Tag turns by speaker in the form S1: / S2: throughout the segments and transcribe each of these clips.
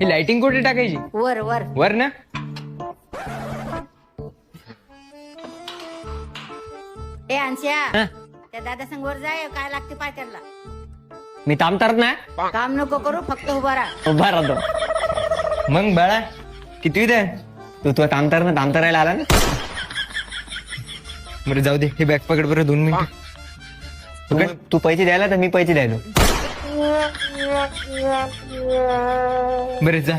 S1: ही lighting कुठे टाकायची?
S2: वर वर
S1: वर ना.
S2: ए अंश्या
S1: हा?
S2: त्या दादा संग वर जाय काय लागते पाय त्याला.
S1: मी काम करत नाही.
S2: काम नको करू फक्त उभा राहा.
S1: उभा राहतो. मग बाळा किती दे तू काम करायला आला ना. बरं जाऊ दे, हे बॅग पकड बरं 2 मिनिट. तू पैसे द्यायला तर मी पैसे द्यायलो. बरं जा.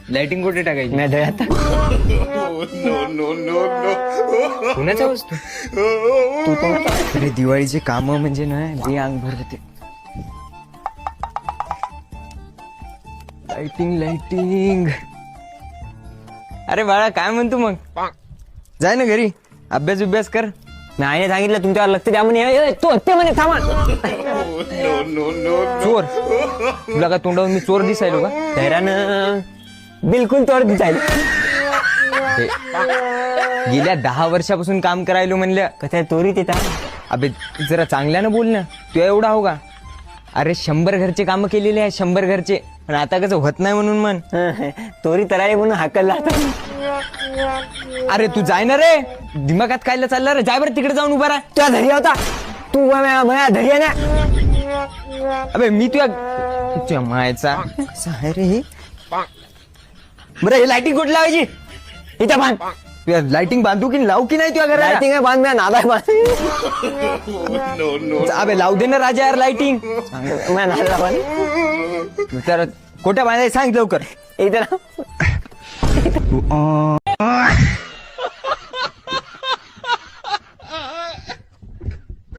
S1: लाइटिंग कुठे टाकायची? नाही दे आता. कुणाचा वस्तू तू तर. अरे दिवाळीचे काम म्हणजे ना जे अंग भरते. लाइटिंग. अरे बाळा काय म्हणतो मग? जाय ना घरी, अभ्यास कर. नाही सांगितलं तुमच्यावर लक्ष द्या म्हणे. तो हत्या म्हणे. थांबा. चोर तुला का तोंडावर मी चोर दिसायलो का? धैर्यानं बिलकुल चोर दिसायलो. गेल्या 10 वर्षापासून काम करायलो म्हणलं कथा चोरी येतात. अबे जरा चांगल्यानं बोल ना. तू एवढा हो का? अरे 100 घरचे काम केलेले आहे, 100 घरचे. पण आता कसं होत नाही म्हणून मन चोरी तराई म्हणून हाकलला. अरे तू जाय ना रे, दिमागात कायला चालला रे? जाय बरं तिकडे जाऊन उभा राहा. तुझ्या धरी होता तू माझ्या धरी आहे ना. अबे मी तुझ्या मायचा कसा आहे रे हे. बरं हे लाइटिंग कुठे लावायची? इथं बांध. तुझ्या लाइटिंग बांधू की लावू की नाही? तुझ्या घरात लाइटिंग आहे बांध. नादा बांध. अबे लावू दे ना राजा यार लाइटिंग. तर कोट्या बांधायला सांग लवकर. इथं